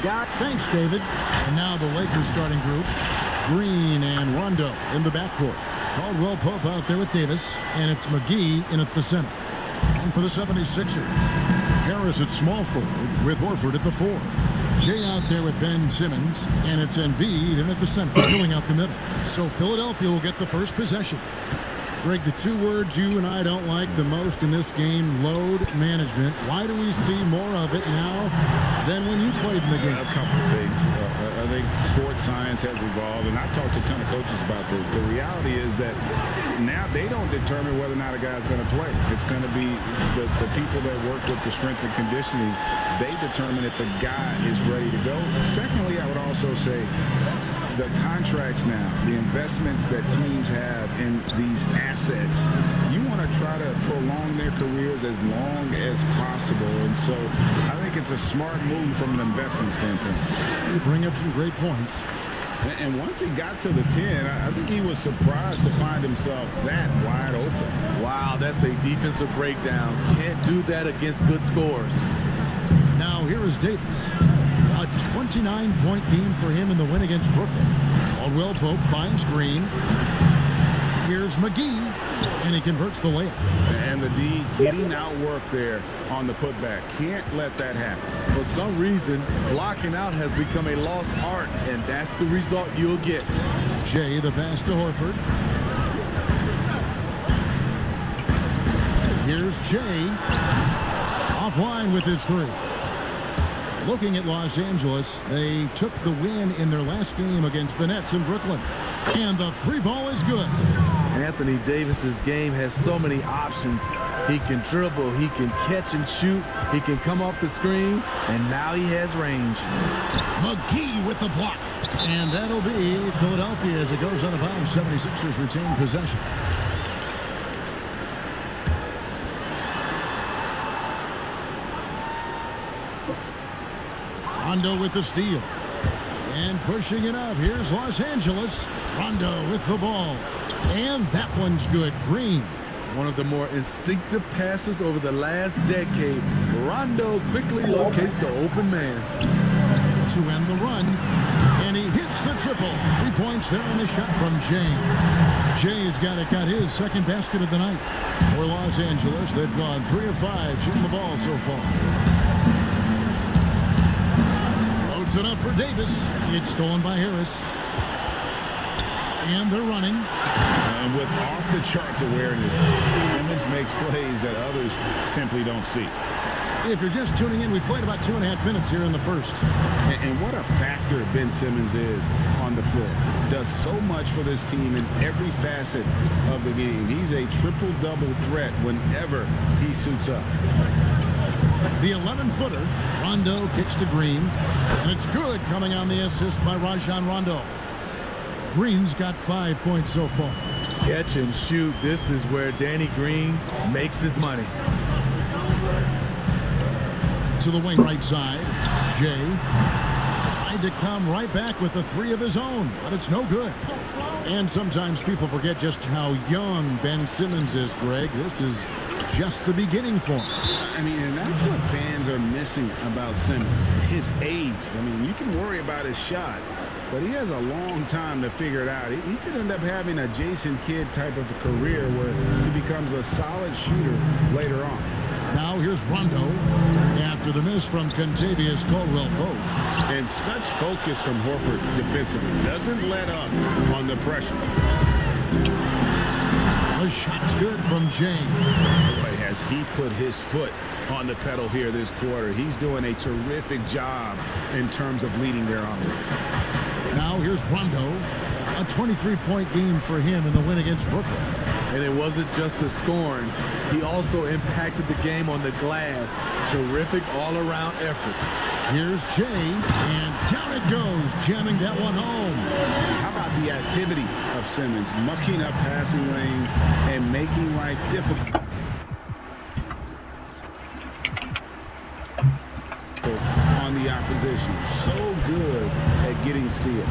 got. Thanks, David. And now the Lakers starting group. Green and Rondo in the backcourt. Caldwell Pope out there with Davis, and it's McGee in at the center. And for the 76ers, Harris at small forward with Horford at the 4. Jay out there with Ben Simmons, and it's Embiid in at the center, filling out the middle. So Philadelphia will get the first possession. Greg, the two words you and I don't like the most in this game, load management. Why do we see more of it now than when you played in the game? A couple of things. I think sports science has evolved, and I've talked to a ton of coaches about this. The reality is that now they don't determine whether or not a guy's going to play. It's going to be the people that work with the strength and conditioning. They determine if the guy is ready to go. Secondly, I would also say the contracts now, the investments that teams have in these assets, you want to try to prolong their careers as long as possible. And so I think it's a smart move from an investment standpoint. You bring up some great points. And once he got to the 10, I think he was surprised to find himself that wide open. Wow, that's a defensive breakdown. Can't do that against good scores. Now here is Davis. A 29-point game for him in the win against Brooklyn. Caldwell Pope finds Green. Here's McGee, and he converts the layup. And the D getting out work there on the putback. Can't let that happen. For some reason, blocking out has become a lost art, and that's the result you'll get. Jay, the pass to Horford. Here's Jay. Offline with his 3. Looking at Los Angeles, they took the win in their last game against the Nets in Brooklyn. And the 3 ball is good. Anthony Davis's game has so many options. He can dribble, he can catch and shoot, he can come off the screen, and now he has range. McGee with the block. And that'll be Philadelphia as it goes out of bounds. 76ers retain possession. Rondo with the steal. And pushing it up. Here's Los Angeles. Rondo with the ball. And that one's good. Green. One of the more instinctive passes over the last decade. Rondo quickly locates the open man. To end the run. And he hits the triple. 3 points there on the shot from Jay. Jay has got his second basket of the night. For Los Angeles, they've gone 3 of 5 shooting the ball so far. It up for Davis. It's stolen by Harris. And they're running. And with off-the-charts awareness, Simmons makes plays that others simply don't see. If you're just tuning in, we played about 2.5 minutes here in the first. And what a factor Ben Simmons is on the floor. Does so much for this team in every facet of the game. He's a triple-double threat whenever he suits up. The 11-footer, Rondo kicks to Green, and it's good coming on the assist by Rajon Rondo. Green's got 5 points so far. Catch and shoot. This is where Danny Green makes his money. To the wing right side, Jay tried to come right back with the 3 of his own, but it's no good. And sometimes people forget just how young Ben Simmons is, Greg. This is just the beginning for him. I mean, and that's what fans are missing about Simmons, his age. I mean, you can worry about his shot, but he has a long time to figure it out. He could end up having a Jason Kidd type of a career where he becomes a solid shooter later on. Now here's Rondo after the miss from Contavious Caldwell-Pope. And such focus from Horford defensively. Doesn't let up on the pressure. The shot's good from Jay. Boy, has he put his foot on the pedal here this quarter. He's doing a terrific job in terms of leading their offense. Now here's Rondo. A 23-point game for him in the win against Brooklyn. And it wasn't just the scoring. He also impacted the game on the glass. Terrific all-around effort. Here's Jay, and down it goes, jamming that one home. How about the activity of Simmons, mucking up passing lanes and making life difficult on the opposition. So good at getting steal.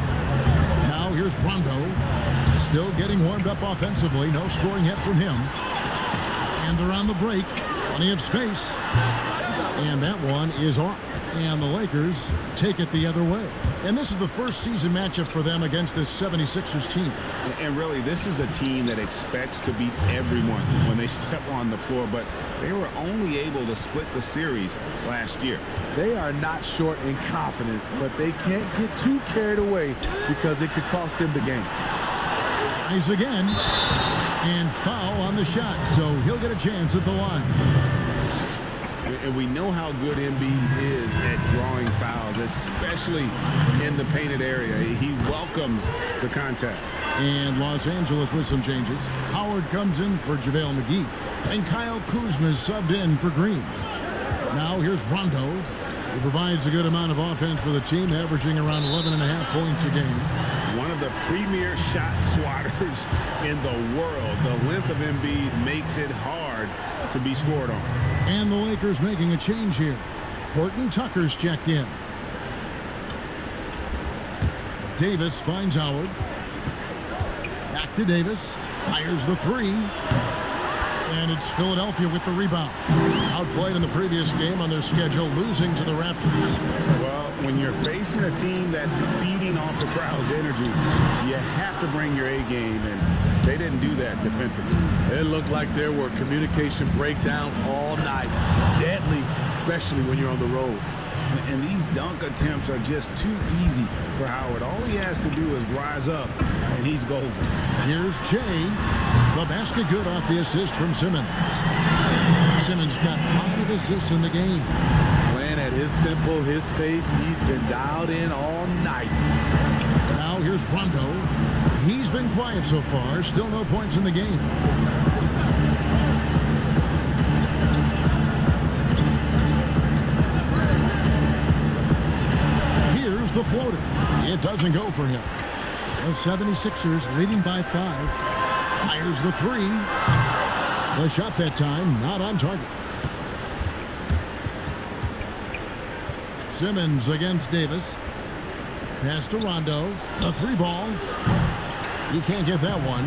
Now here's Rondo, still getting warmed up offensively. No scoring yet from him. And they're on the break. Plenty of space. And that one is off. And the Lakers take it the other way. And this is the first season matchup for them against this 76ers team. And really, this is a team that expects to beat everyone when they step on the floor, but they were only able to split the series last year. They are not short in confidence, but they can't get too carried away because it could cost them the game. Tries again, and foul on the shot, so he'll get a chance at the line. And we know how good Embiid is at drawing fouls, especially in the painted area. He welcomes the contact. And Los Angeles with some changes. Howard comes in for JaVale McGee. And Kyle Kuzma is subbed in for Green. Now here's Rondo. He provides a good amount of offense for the team, averaging around 11.5 points a game. One of the premier shot swatters in the world. The length of Embiid makes it hard to be scored on. And the Lakers making a change here. Horton Tucker's checked in. Davis finds Howard. Back to Davis. Fires the three. And it's Philadelphia with the rebound. Outplayed in the previous game on their schedule, losing to the Raptors. Well, when you're facing a team that's feeding off the crowd's energy, you have to bring your A game, and they didn't do that defensively. It looked like there were communication breakdowns all night. Deadly, especially when you're on the road. And these dunk attempts are just too easy for Howard. All he has to do is rise up, and he's golden. Here's Jay. The basket good off the assist from Simmons. Simmons got 5 assists in the game. Playing at his tempo, his pace, he's been dialed in all night. Now here's Rondo. He's been quiet so far. Still no points in the game. Here's the floater. It doesn't go for him. The 76ers leading by 5. Fires the three. The shot that time not on target. Simmons against Davis. Pass to Rondo. The three ball. He can't get that one.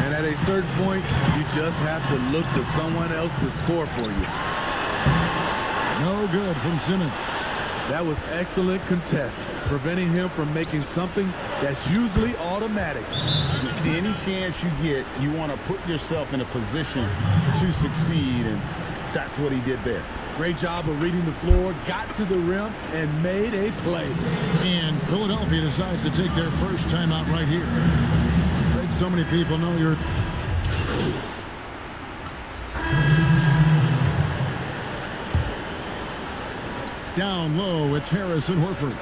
And at a certain point, you just have to look to someone else to score for you. No good from Simmons. That was excellent contest, preventing him from making something that's usually automatic. Any chance you get, you want to put yourself in a position to succeed, and that's what he did there. Great job of reading the floor, got to the rim, and made a play. And Philadelphia decides to take their first timeout right here. So many people know you're... Down low, it's Harris and Horford.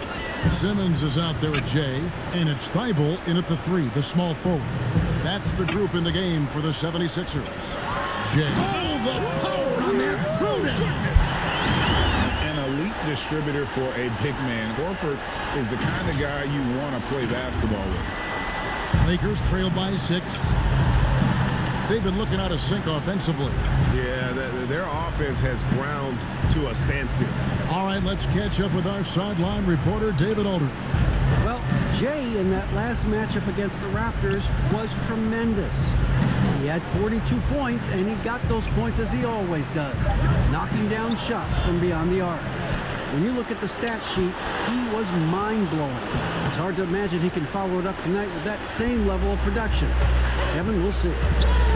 Simmons is out there at Jay, and it's Thibault in at the 3, the small forward. That's the group in the game for the 76ers. Jay. Oh, the power on that throw-down. An elite distributor for a big man. Horford is the kind of guy you want to play basketball with. Lakers trail by 6. They've been looking out of sync offensively. Yeah, their offense has ground to a standstill. All right, let's catch up with our sideline reporter, David Aldridge. Well, Jay in that last matchup against the Raptors was tremendous. He had 42 points, and he got those points as he always does, knocking down shots from beyond the arc. When you look at the stat sheet, he was mind-blowing. It's hard to imagine he can follow it up tonight with that same level of production. Kevin, we'll see.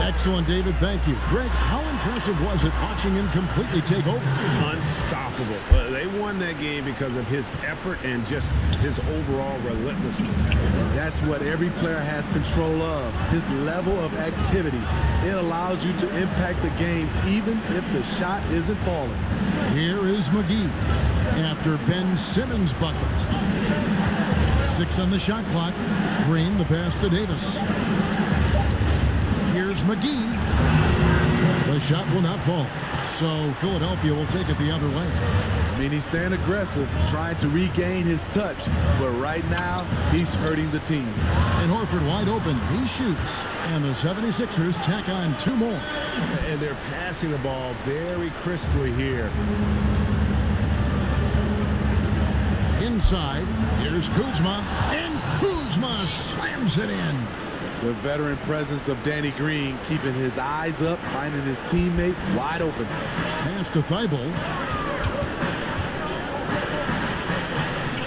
Excellent, David. Thank you. Greg, how impressive was it watching him completely take over? Unstoppable. They won that game because of his effort and just his overall relentlessness. That's what every player has control of, his level of activity. It allows you to impact the game even if the shot isn't falling. Here is McGee after Ben Simmons' bucket. 6 on the shot clock. Green, the pass to Davis. Here's McGee. The shot will not fall. So Philadelphia will take it the other way. I mean, he's staying aggressive, trying to regain his touch. But right now, he's hurting the team. And Horford wide open. He shoots. And the 76ers tack on 2 more. And they're passing the ball very crisply here. Inside, here's Kuzma. And Kuzma slams it in. The veteran presence of Danny Green keeping his eyes up, finding his teammate wide open. Pass to Thibault.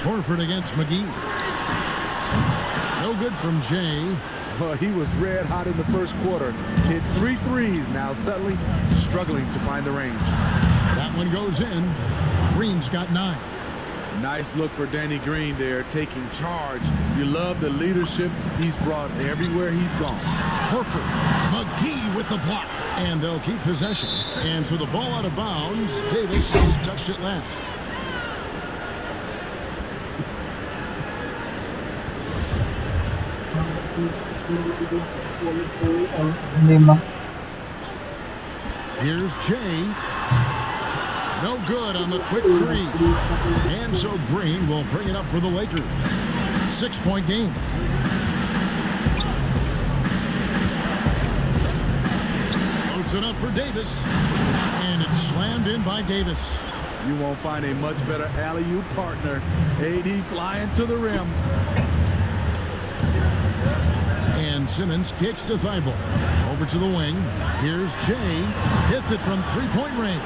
Horford against McGee. No good from Jay. Well, he was red hot in the first quarter. Hit 3 threes. Now suddenly struggling to find the range. That one goes in. Green's got 9. Nice look for Danny Green there, taking charge. You love the leadership he's brought everywhere he's gone. Horford. McGee with the block. And they'll keep possession. And for the ball out of bounds, Davis touched it last. Here's Jay. No good on the quick three. And so Green will bring it up for the Lakers. 6-point game. Loads it up for Davis. And it's slammed in by Davis. You won't find a much better alley-oop partner. AD flying to the rim. And Simmons kicks to Thibault. Over to the wing. Here's Jay. Hits it from three-point range.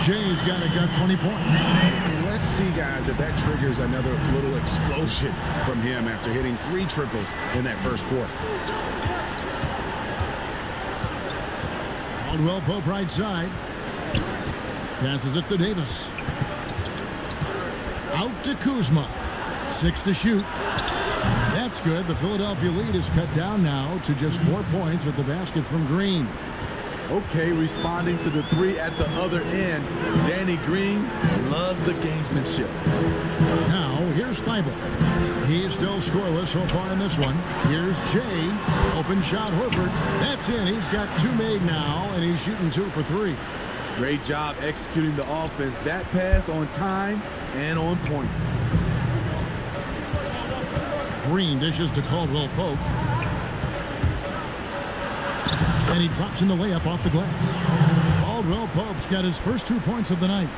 Jay's got 20 points. And let's see, guys, if that triggers another little explosion from him after hitting 3 triples in that first quarter. Caldwell Pope right side. Passes it to Davis. Out to Kuzma. 6 to shoot. That's good. The Philadelphia lead is cut down now to just 4 points with the basket from Green. Okay, responding to the 3 at the other end. Danny Green loves the gamesmanship. Now, here's Thibault. He's still scoreless so far in this one. Here's Jay. Open shot, Horford. That's in. He's got 2 made now, and he's shooting 2 for 3. Great job executing the offense. That pass on time and on point. Green dishes to Caldwell Pope. And he drops in the layup off the glass. Caldwell Pope's got his first 2 points of the night.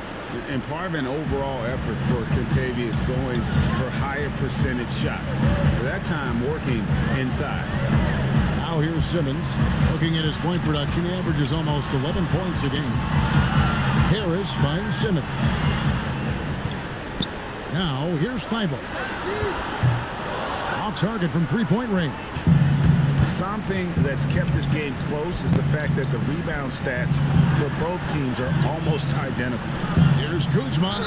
And part of an overall effort for Kentavious going for higher percentage shots. For that time, working inside. Now here's Simmons. Looking at his point production, he averages almost 11 points a game. Harris finds Simmons. Now here's Thibault. Off target from three-point range. Something that's kept this game close is the fact that the rebound stats for both teams are almost identical. Here's Kuzma.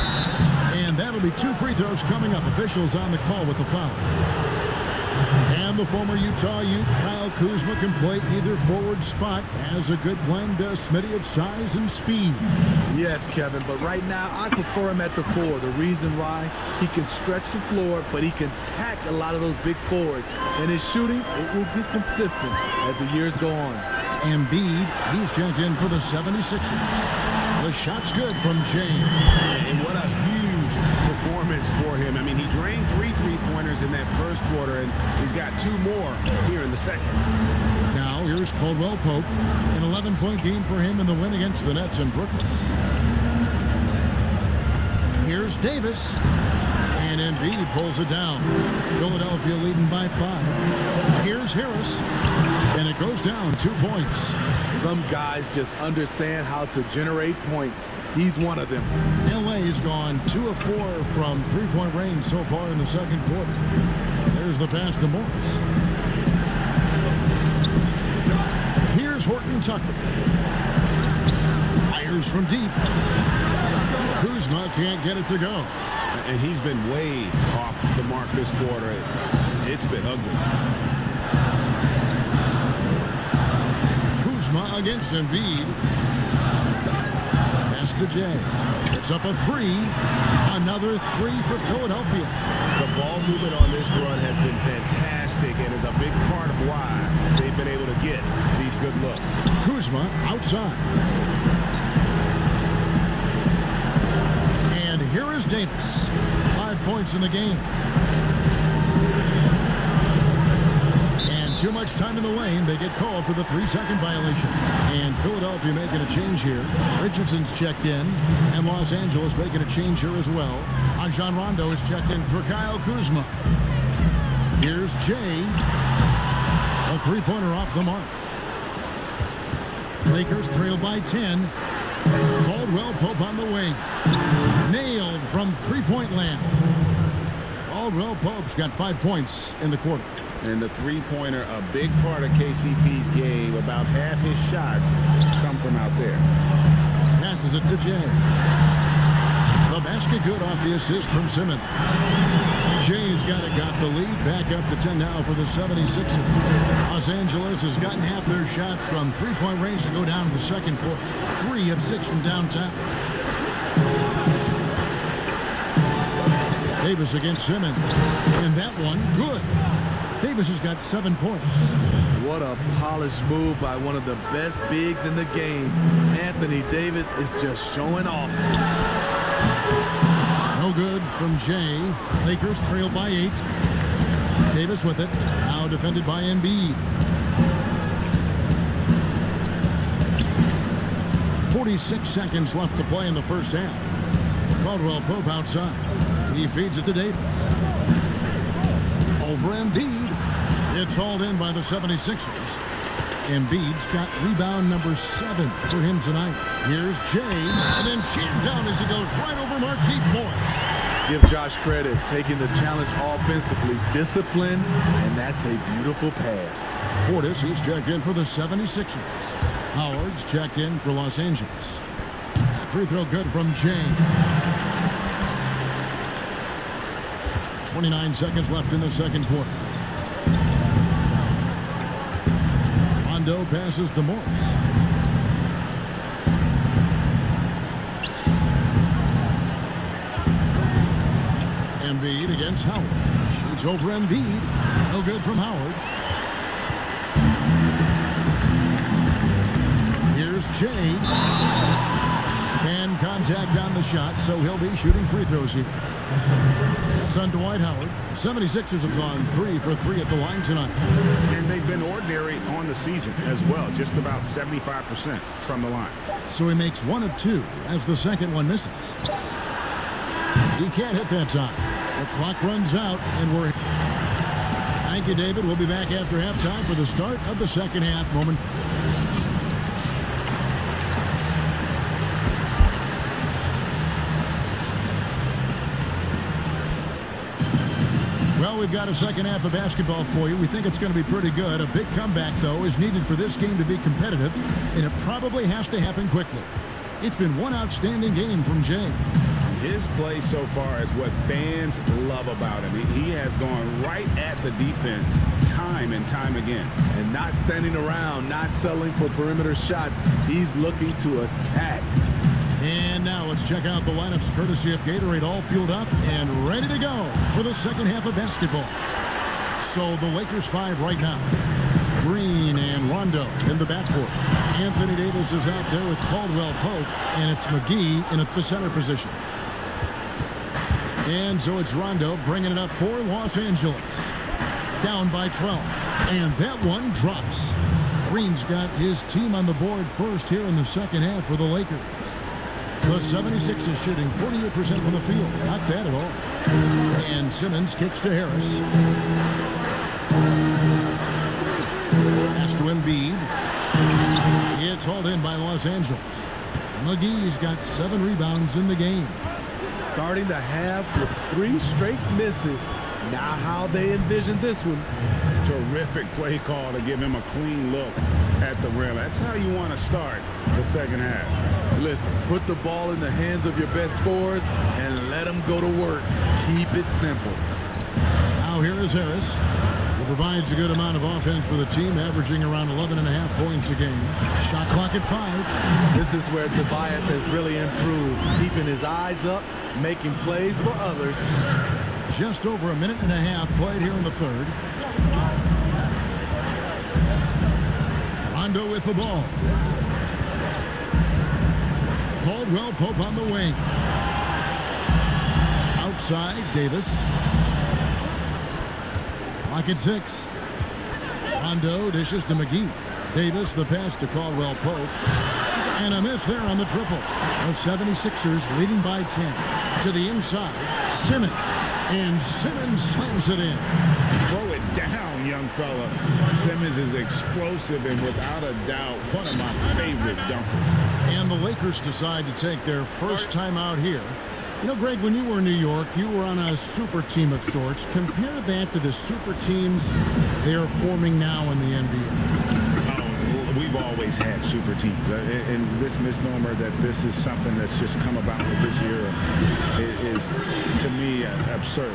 And that'll be 2 free throws coming up. Officials on the call with the foul. And the former Utah Ute, Kyle Kuzma, can play either forward spot. Has a good blend, Smitty, of size and speed. Yes, Kevin, but right now I prefer him at the 4. The reason why, he can stretch the floor, but he can tack a lot of those big forwards. And his shooting, it will be consistent as the years go on. Embiid, he's checked in for the 76ers. The shot's good from James. And what a huge performance for him. I mean, he drained 3 three-pointers in that first quarter, and he's got 2 more here in the second. Now here's Caldwell Pope. An 11-point game for him in the win against the Nets in Brooklyn. Here's Davis. And Embiid pulls it down. Philadelphia leading by 5. Here's Harris. And it goes down 2 points. Some guys just understand how to generate points. He's one of them. LA's gone 2 of 4 from three-point range so far in the second quarter. There's the pass to Morris. Here's Horton Tucker. Fires from deep. Kuzma can't get it to go. And he's been way off the mark this quarter. It's been ugly. Kuzma against Embiid. Pass to Jay. It's up a 3. Another 3 for Philadelphia. The ball movement on this run has been fantastic and is a big part of why they've been able to get these good looks. Kuzma outside. And here is Davis. 5 points in the game. And too much time in the lane. They get called for the 3-second violation. And Philadelphia making a change here. Richardson's checked in. And Los Angeles making a change here as well. Rajon Rondo is checked in for Kyle Kuzma. Here's Jay. A 3-pointer off the mark. Lakers trail by 10. Caldwell Pope on the wing. Nailed from three-point land. Caldwell Pope's got 5 points in the quarter. And the three-pointer, a big part of KCP's game. About half his shots come from out there. Passes it to Jay. The basket good off the assist from Simmons. Jay's got the lead back up to 10 now for the 76ers. Los Angeles has gotten half their shots from three-point range to go down to the second quarter. 3 of 6 from downtown. Davis against Simmons. And that one, good. Davis has got 7 points. What a polished move by one of the best bigs in the game. Anthony Davis is just showing off. No good from Jay. Lakers trail by 8. Davis with it. Now defended by Embiid. 46 seconds left to play in the first half. Caldwell Pope outside. He feeds it to Davis. Over Embiid. It's hauled in by the 76ers. Embiid's got rebound number 7 for him tonight. Here's Jay, and then jammed down as he goes right over Markieff Morris. Give Josh credit, taking the challenge offensively, discipline, and that's a beautiful pass. Portis, he's checked in for the 76ers. Howard's checked in for Los Angeles. Free throw good from Jay. 29 seconds left in the second quarter. Rondo passes to Morris. Embiid against Howard. Shoots over Embiid. No good from Howard. Here's Jay. And contact on the shot, so he'll be shooting free throws here. It's on Dwight Howard. 76ers have gone 3 for 3 at the line tonight. And they've been ordinary on the season as well, just about 75% from the line. So he makes 1 of 2 as the second one misses. He can't hit that time. The clock runs out, and we're... Thank you, David. We'll be back after halftime for the start of the second half moment. Well, we've got a second half of basketball for you. We think it's going to be pretty good. A big comeback, though, is needed for this game to be competitive, and it probably has to happen quickly. It's been one outstanding game from Jay. His play so far is what fans love about him. He has gone right at the defense time and time again. And not standing around, not settling for perimeter shots. He's looking to attack. And now let's check out the lineups courtesy of Gatorade, all fueled up and ready to go for the second half of basketball. So the Lakers 5 right now. Green and Rondo in the backcourt. Anthony Davis is out there with Caldwell Pope, and it's McGee in at the center position. And so it's Rondo bringing it up for Los Angeles. Down by 12. And that one drops. Green's got his team on the board first here in the second half for the Lakers. The 76ers shooting 48% from the field. Not bad at all. And Simmons kicks to Harris. Pass to Embiid. It's hauled in by Los Angeles. McGee's got 7 rebounds in the game. Starting the half with 3 straight misses. Now how they envision this one. Terrific play call to give him a clean look at the rim. That's how you want to start the second half. Listen, put the ball in the hands of your best scorers and let them go to work. Keep it simple. Now here is Harris. He provides a good amount of offense for the team, averaging around 11.5 points a game. Shot clock at 5. This is where Tobias has really improved, keeping his eyes up, making plays for others. Just over a minute and a half played here in the third. Rondo with the ball. Caldwell Pope on the wing. Outside, Davis. Clock at 6. Rondo dishes to McGee. Davis, the pass to Caldwell Pope. And a miss there on the triple. The 76ers leading by 10. To the inside, Simmons. And Simmons slams it in. Throw it down, young fella. Simmons is explosive and without a doubt one of my favorite dunkers. And the Lakers decide to take their first time out here You know, Greg, when you were in New York, you were on a super team of sorts. Compare that to the super teams they are forming now in the NBA. Oh, we've always had super teams. And this misnomer that this is something that's just come about with this year is, to me, absurd.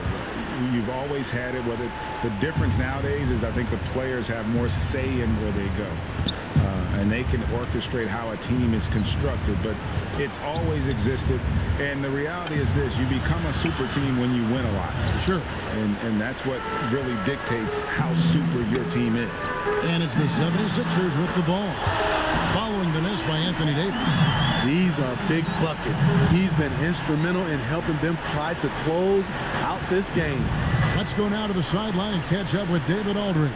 You've always had it. Whether the difference nowadays is I think the players have more say in where they go. And they can orchestrate how a team is constructed, but it's always existed. And the reality is this: you become a super team when you win a lot. Sure. And that's what really dictates how super your team is. And it's the 76ers with the ball, following the miss by Anthony Davis. These are big buckets. He's been instrumental in helping them try to close out this game. Let's go now to the sideline and catch up with David Aldridge.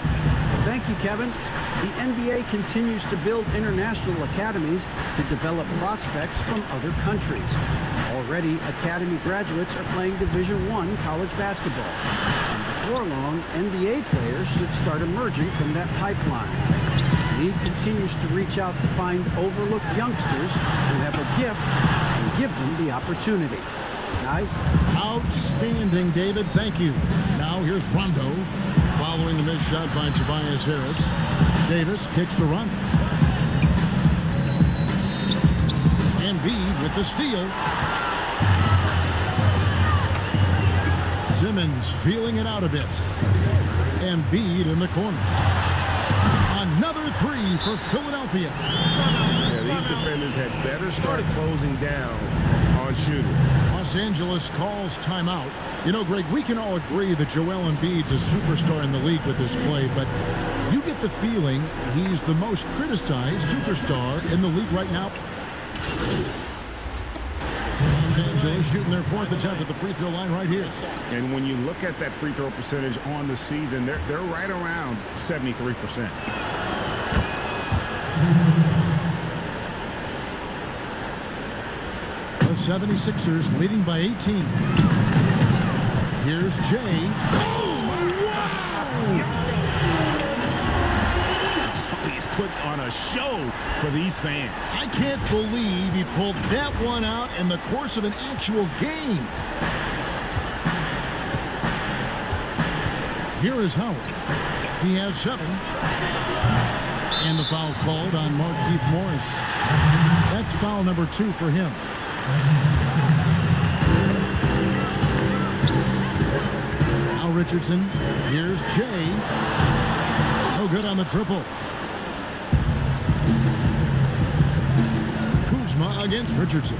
Thank you, Kevin. The NBA continues to build international academies to develop prospects from other countries. Already, academy graduates are playing Division I college basketball. And before long, NBA players should start emerging from that pipeline. The league continues to reach out to find overlooked youngsters who have a gift and give them the opportunity. Guys? Outstanding, David. Thank you. Now here's Rondo, following the missed shot by Tobias Harris. Davis kicks to Rondo. Embiid with the steal. Simmons feeling it out a bit. Embiid in the corner. Another three for Philadelphia. Yeah, these defenders had better start closing down on shooting. Los Angeles calls timeout. You know, Greg, we can all agree that Joel Embiid's a superstar in the league with this play, but you get the feeling he's the most criticized superstar in the league right now. Los Angeles shooting their fourth attempt at the free throw line right here. And when you look at that free throw percentage on the season, they're right around 73%. The 76ers leading by 18. Here's Jay. Oh, wow! He's put on a show for these fans. I can't believe he pulled that one out in the course of an actual game. Here is Howard. He has 7. And the foul called on Markieff Morris. That's foul number 2 for him. Now Richardson. Here's Jay. No good on the triple. Kuzma against Richardson.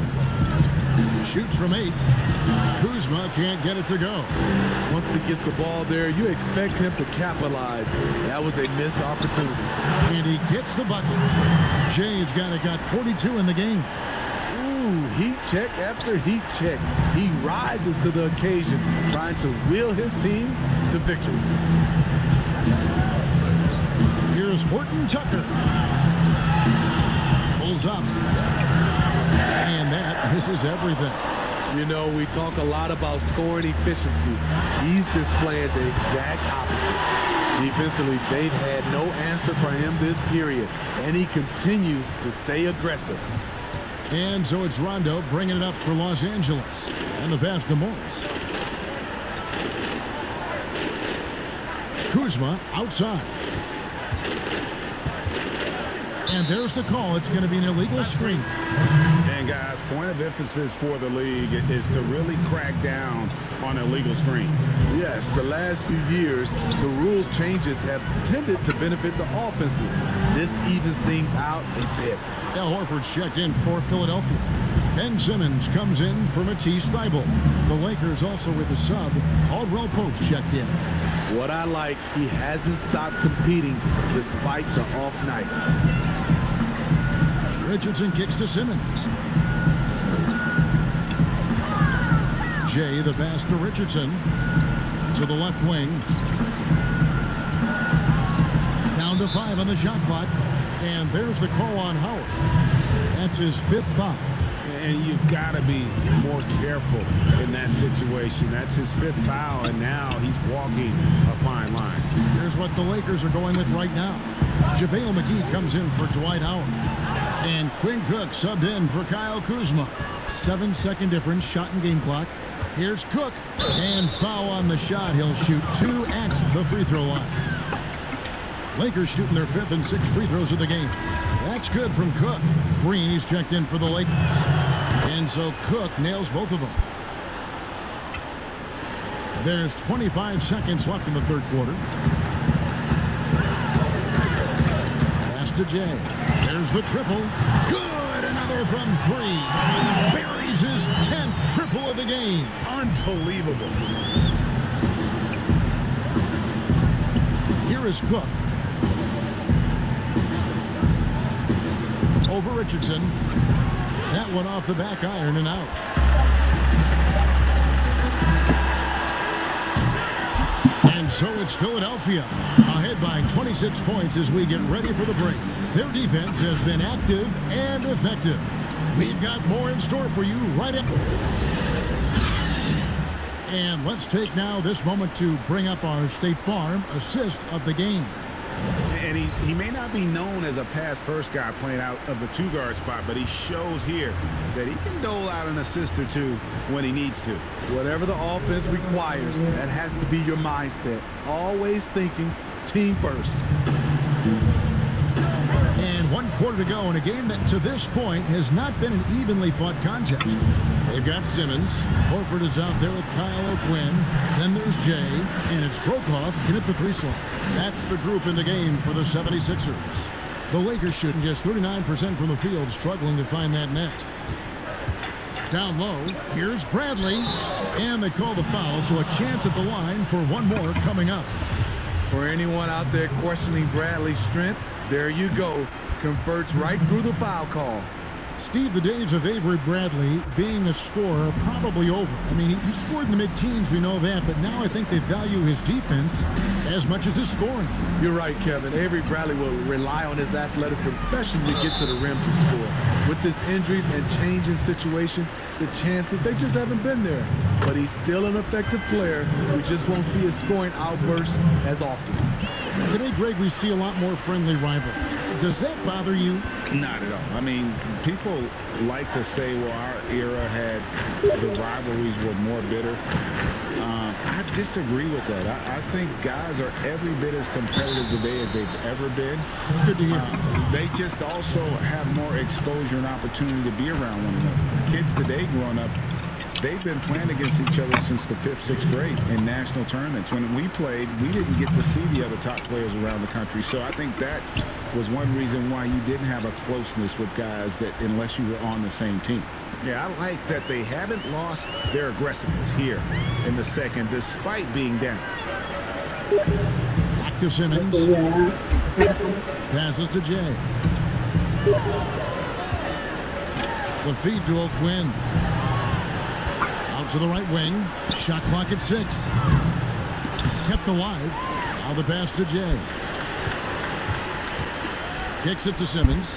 Shoots from 8. Kuzma can't get it to go. Once he gets the ball there, you expect him to capitalize. That was a missed opportunity. And he gets the bucket. Jay's got 42 in the game. Ooh, heat check after heat check. He rises to the occasion, trying to wheel his team to victory. Here's Horton Tucker. Pulls up. And that misses everything. You know, we talk a lot about scoring efficiency. He's displaying the exact opposite. Defensively, they've had no answer for him this period, and he continues to stay aggressive. And so it's Rondo bringing it up for Los Angeles. And the pass to Morris. Kuzma outside. And there's the call. It's going to be an illegal screen. And guys, point of emphasis for the league is to really crack down on illegal screens. Yes, the last few years, the rules changes have tended to benefit the offenses. This evens things out a bit. Al Horford's checked in for Philadelphia. Ben Simmons comes in for Matisse Thybulle. The Lakers also with a sub. Caldwell Pope checked in. What I like, he hasn't stopped competing despite the off night. Richardson kicks to Simmons. Jay the pass to Richardson. To the left wing. Down to 5 on the shot clock. And there's the call on Howard. That's his 5th foul. And you've got to be more careful in that situation. That's his 5th foul, and now he's walking a fine line. Here's what the Lakers are going with right now. JaVale McGee comes in for Dwight Howard. And Quinn Cook subbed in for Kyle Kuzma. 7-second difference, shot and game clock. Here's Cook. And foul on the shot. He'll shoot 2 at the free throw line. Lakers shooting their 5th and 6th free throws of the game. That's good from Cook. Green, he's checked in for the Lakers. And so Cook nails both of them. There's 25 seconds left in the third quarter. Pass to Jay. There's the triple. Good! Another from 3. Buries his 10th triple of the game. Unbelievable. Here is Cook. Over Richardson. That one off the back iron and out. And so it's Philadelphia ahead by 26 points as we get ready for the break. Their defense has been active and effective. We've got more in store for you right at. And let's take now this moment to bring up our State Farm assist of the game. And he may not be known as a pass-first guy playing out of the 2-guard spot, but he shows here that he can dole out an assist or 2 when he needs to. Whatever the offense requires, that has to be your mindset. Always thinking team first. And 1 quarter to go in a game that to this point has not been an evenly fought contest. They've got Simmons. Horford is out there with Kyle O'Quinn. Then there's Jay. And it's Brokoff in at the 3 slot. That's the group in the game for the 76ers. The Lakers shooting just 39% from the field, struggling to find that net. Down low, here's Bradley. And they call the foul, so a chance at the line for one more coming up. For anyone out there questioning Bradley's strength, there you go. Converts right through the foul call. Steve, the days of Avery Bradley being a scorer are probably over. I mean, he scored in the mid-teens, we know that, but now I think they value his defense as much as his scoring. You're right, Kevin. Avery Bradley will rely on his athleticism, especially to get to the rim to score. With his injuries and changing situation, the chances, they just haven't been there. But he's still an effective player. We just won't see his scoring outbursts as often. Today, Greg, we see a lot more friendly rivalry. Does that bother you? Not at all. I mean, people like to say, well, our era had the rivalries were more bitter. I disagree with that. I think guys are every bit as competitive today as they've ever been. It's good to hear. They just also have more exposure and opportunity to be around one another. Kids today growing up, they've been playing against each other since the 5th, 6th grade in national tournaments. When we played, we didn't get to see the other top players around the country. So I think that was one reason why you didn't have a closeness with guys that unless you were on the same team. Yeah, I like that they haven't lost their aggressiveness here in the second, despite being down. Back to Simmons. Passes to Jay. The feed to O'Quinn. Out to the right wing. Shot clock at 6. Kept alive. Now the pass to Jay. Kicks it to Simmons.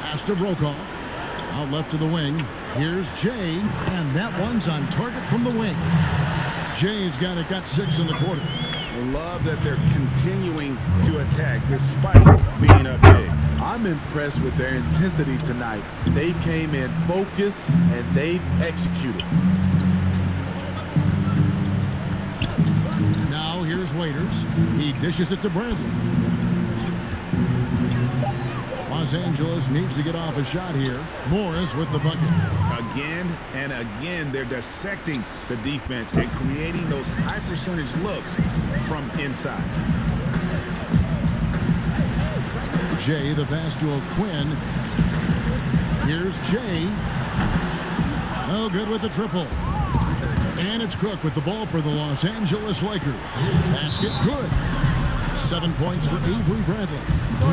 Pass to Brokoff. Out left to the wing. Here's Jay. And that one's on target from the wing. Jay's got 6 in the quarter. Love that they're continuing to attack despite being up big. I'm impressed with their intensity tonight. They came in focused and they've executed. Now here's Waiters. He dishes it to Bradley. Los Angeles needs to get off a shot here. Morris with the bucket. Again and again, they're dissecting the defense and creating those high percentage looks from inside. Jay, the pass to O'Quinn. Here's Jay. No good with the triple. And it's Cook with the ball for the Los Angeles Lakers. Basket good. 7 points for Avery Bradley.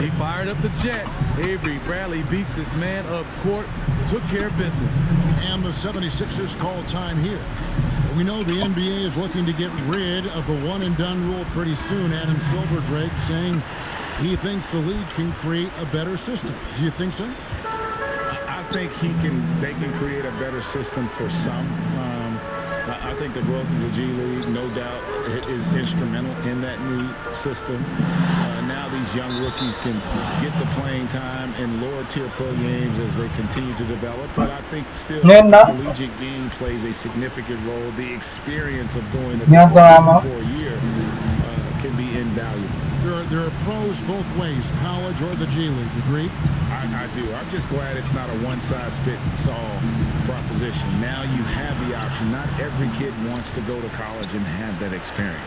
He fired up the Jets. Avery Bradley beats his man up court, took care of business. And the 76ers call time here. We know the NBA is looking to get rid of the one-and-done rule pretty soon. Adam Silver, Greg, saying he thinks the league can create a better system. Do you think so? I think they can create a better system for some. I think the growth of the G League, no doubt, is instrumental in that new system. Now these young rookies can get the playing time in lower-tier pro games as they continue to develop. But I think still the collegiate game plays a significant role. The experience of doing it for a year can be invaluable. There are pros both ways, college or the G League. Agreed? I do. I'm just glad it's not a one-size-fits-all proposition. Now you have the option. Not every kid wants to go to college and have that experience.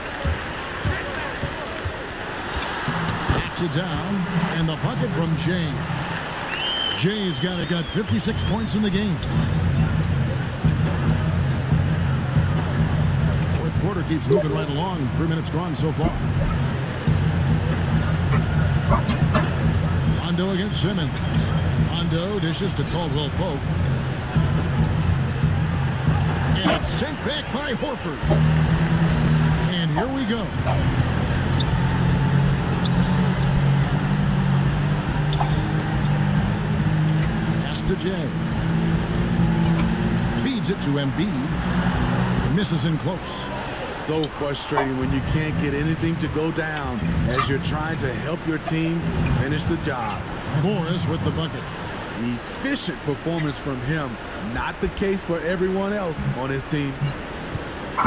Backs it down, and the bucket from Jay. Jay's got 56 points in the game. Fourth quarter keeps moving right along. 3 minutes gone so far. Rondo against Simmons. Rondo dishes to Caldwell Pope. And it's sent back by Horford. And here we go. Pass to Jay. Feeds it to Embiid. Misses in close. So frustrating when you can't get anything to go down as you're trying to help your team finish the job. Morris with the bucket. Efficient performance from him. Not the case for everyone else on his team.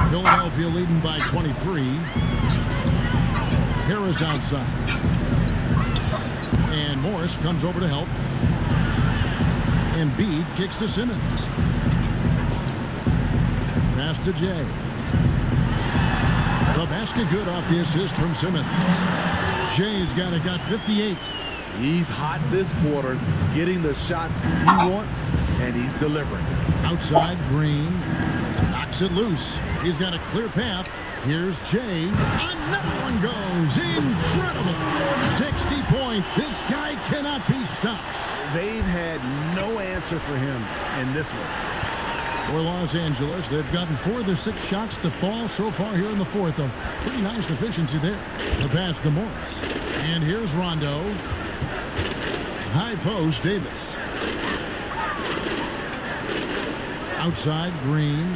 Philadelphia leading by 23. Harris outside. And Morris comes over to help. Embiid kicks to Simmons. Pass to Jay. The basket good off the assist from Simmons. Jay's got 58. He's hot this quarter, getting the shots he wants, and he's delivering. Outside, Green knocks it loose. He's got a clear path. Here's Jay. Another one goes. Incredible. 60 points. This guy cannot be stopped. They've had no answer for him in this one. For Los Angeles, they've gotten 4 of their 6 shots to fall so far here in the fourth. A pretty nice efficiency there. The pass to Morris. And here's Rondo. High post, Davis. Outside, Green.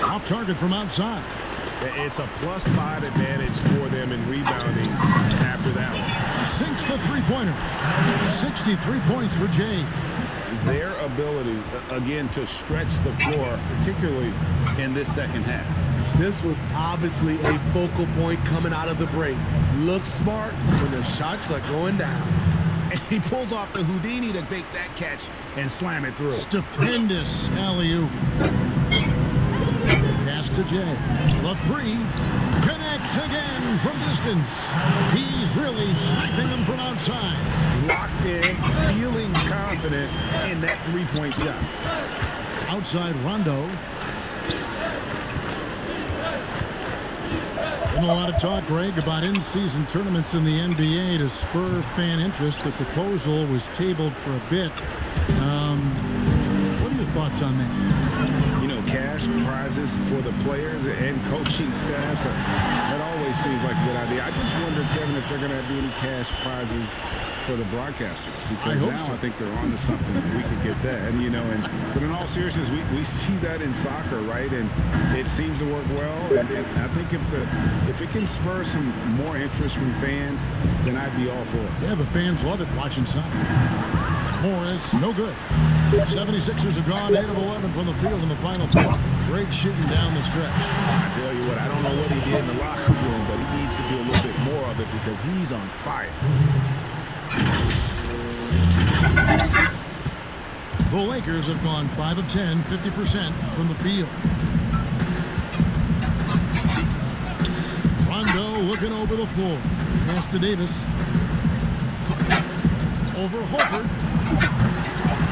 Off target from outside. It's a +5 advantage for them in rebounding after that one. Sinks the three-pointer. 63 points for Jay. Their ability, again, to stretch the floor, particularly in this second half. This was obviously a focal point coming out of the break. Looks smart when the shots are going down. And he pulls off the Houdini to make that catch and slam it through. Stupendous alley-oop. Pass to Jay. The three connects again from distance. He's really sniping them from outside. Locked in, feeling confident in that three-point shot. Outside Rondo. Been a lot of talk, Greg, about in-season tournaments in the NBA to spur fan interest. The proposal was tabled for a bit. What are your thoughts on that? You know, cash prizes for the players and coaching staffs, that always seems like a good idea. I just wonder, Kevin, if they're going to do any cash prizes for the broadcasters, because I think they're on to something. We could get that, and but in all seriousness, we see that in soccer, right? And it seems to work well. And I think if it can spur some more interest from fans, then I'd be all for it. Yeah, the fans love it watching soccer. Morris, no good. 76ers are gone 8 of 11 from the field in the final quarter. Great shooting down the stretch. I tell you what, I don't know what he did in the locker room, but he needs to do a little bit more of it because he's on fire. The Lakers have gone 5 of 10, 50% from the field. Rondo looking over the floor. Pass to Davis. Over Horford.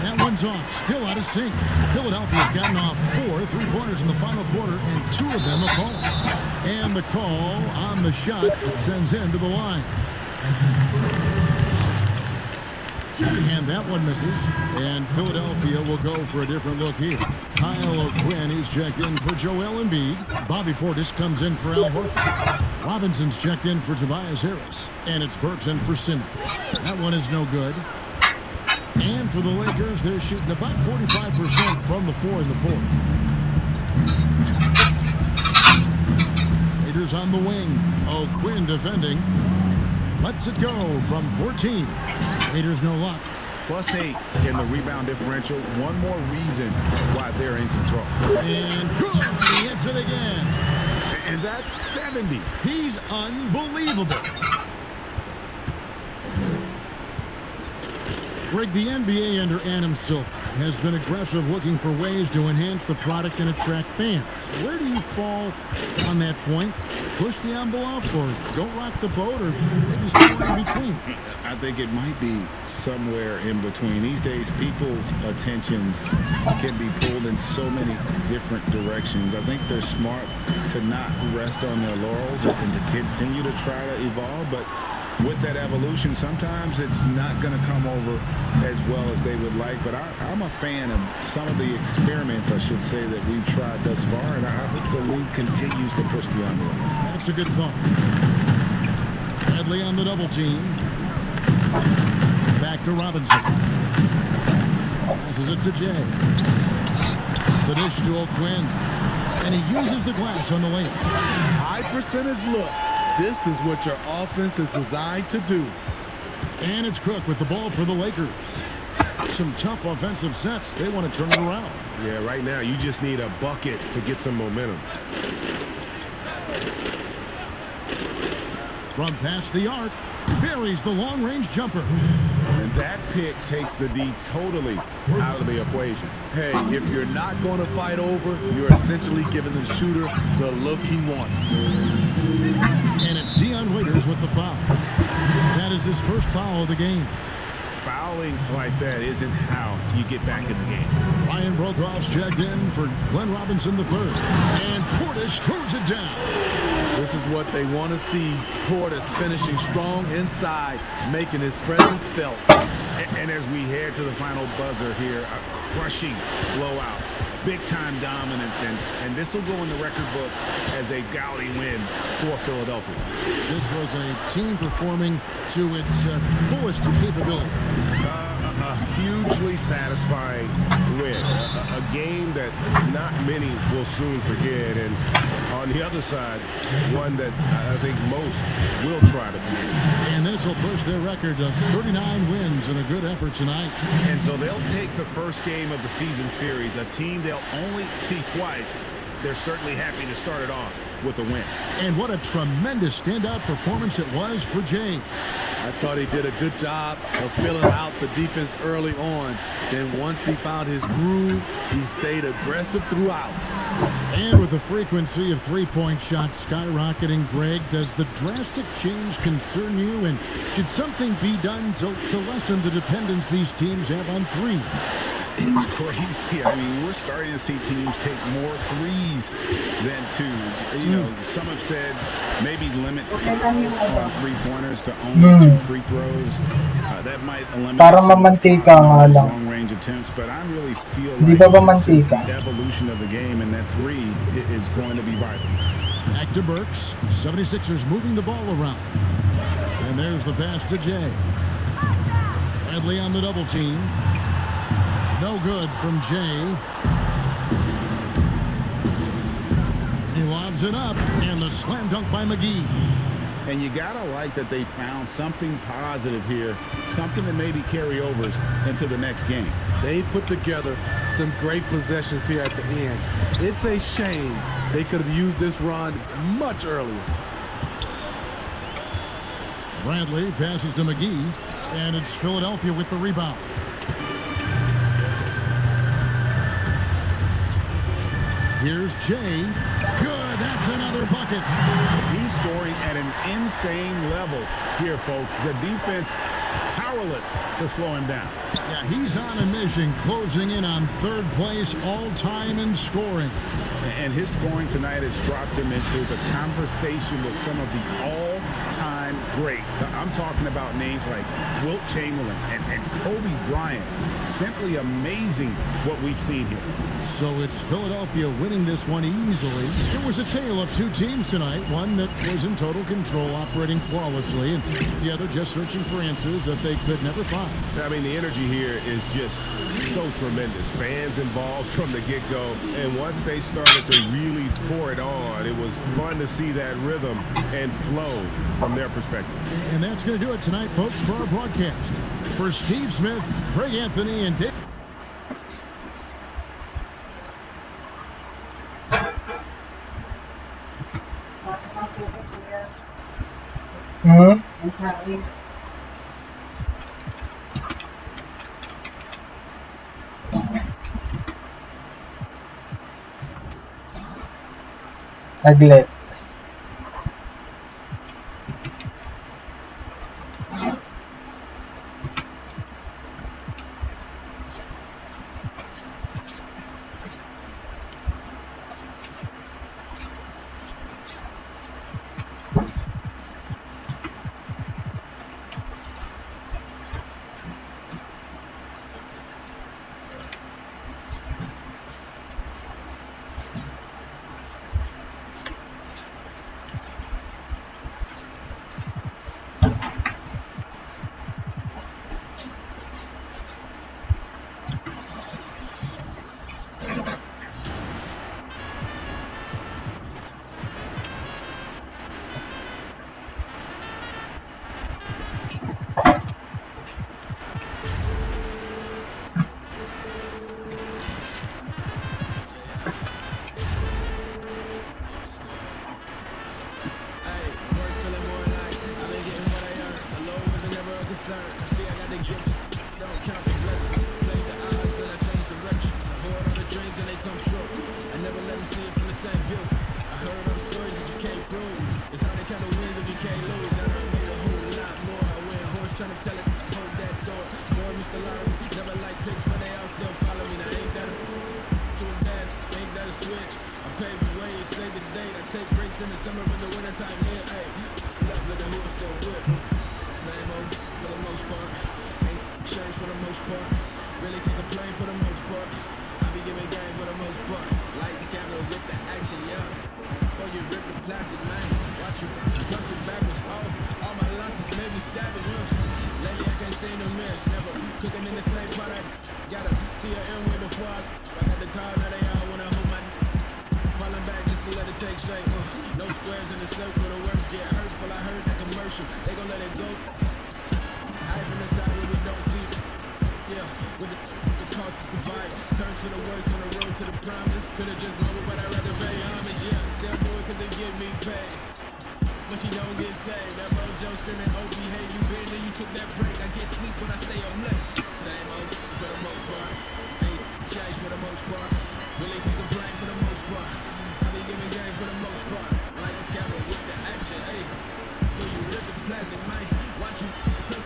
That one's off. Still out of sync. Philadelphia's gotten off 4 3-pointers in the final quarter, and 2 of them are called. And the call on the shot that sends him to the line. And that one misses. And Philadelphia will go for a different look here. Kyle O'Quinn, he's checked in for Joel Embiid. Bobby Portis comes in for Al Horford. Robinson's checked in for Tobias Harris. And it's Burks in for Simmons. That one is no good. And for the Lakers, they're shooting about 45% from the floor in the fourth. Raiders on the wing. O'Quinn defending. Lets it go from 14. Raiders no luck. +8 in the rebound differential. One more reason why they're in control. And good. He hits it again. And that's 70. He's unbelievable. Greg, the NBA under Adam Silver has been aggressive looking for ways to enhance the product and attract fans. Where do you fall on that point? Push the envelope or don't rock the boat or maybe somewhere in between? I think it might be somewhere in between. These days, people's attentions can be pulled in so many different directions. I think they're smart to not rest on their laurels and to continue to try to evolve, but with that evolution, sometimes it's not going to come over as well as they would like. But I'm a fan of some of the experiments, I should say, that we've tried thus far, and I hope the league continues to push the envelope. That's a good thought. Bradley on the double team. Back to Robinson. Passes it to Jay. The dish to O'Quinn. And he uses the glass on the lane. High percentage look. This is what your offense is designed to do. And it's Cook with the ball for the Lakers. Some tough offensive sets. They want to turn it around. Yeah, right now you just need a bucket to get some momentum. From past the arc, buries the long-range jumper. And that pick takes the D totally out of the equation. Hey, if you're not going to fight over, you're essentially giving the shooter the look he wants. And it's Dion Waiters with the foul. That is his first foul of the game. Fouling like that isn't how you get back in the game. Ryan Brokoff's checked in for Glenn Robinson III. And Portis throws it down. This is what they want to see. Portis finishing strong inside, making his presence felt. And as we head to the final buzzer here, a crushing blowout. Big-time dominance, and this will go in the record books as a gaudy win for Philadelphia. This was a team performing to its fullest capability. A hugely satisfying win. A game that not many will soon forget, and on the other side, one that I think most will try to forget. And this will push their record of 39 wins in a good effort tonight. And so they'll take the first game of the season series, a team they'll only see twice. They're certainly happy to start it off with a win. And what a tremendous standout performance it was for Jay. I thought he did a good job of filling out the defense early on. Then once he found his groove, he stayed aggressive throughout. And with the frequency of three-point shots skyrocketing, Greg, does the drastic change concern you? And should something be done to lessen the dependence these teams have on three? It's crazy. I mean, we're starting to see teams take more threes than twos. You know, some have said maybe limit three-pointers to only 2 free throws. That might eliminate Parang some mamantika nga lang. long-range attempts, but I really feel Di like ba ba this is the mantika? evolution of the game, and that three is going to be vital. Back to Burks. 76ers moving the ball around. And there's the pass to Jay. Bradley on the double team. No good from Jay. He lobs it up, and the slam dunk by McGee. And you gotta like that they found something positive here, something that maybe carry overs into the next game. They put together some great possessions here at the end. It's a shame they could have used this run much earlier. Bradley passes to McGee, and it's Philadelphia with the rebound. Here's Jay. Good, that's another bucket. He's scoring at an insane level here, folks. The defense powerless to slow him down. Yeah, he's on a mission, closing in on third place all-time in scoring. And his scoring tonight has dropped him into the conversation with some of the all-time all-time greats. I'm talking about names like Wilt Chamberlain and Kobe Bryant. Simply amazing what we've seen here. So it's Philadelphia winning this one easily. It was a tale of two teams tonight, one that was in total control, operating flawlessly, and the other just searching for answers that they could never find. I mean, the energy here is just so tremendous. Fans involved from the get-go, and once they started to really pour it on, it was fun to see that rhythm and flow from their perspective. And that's going to do it tonight, folks, for our broadcast. For Steve Smith, Greg Anthony, and Dave. Saglit. Turns for the worst on the road to the promise. Could've just mobile, but I'd rather pay homage.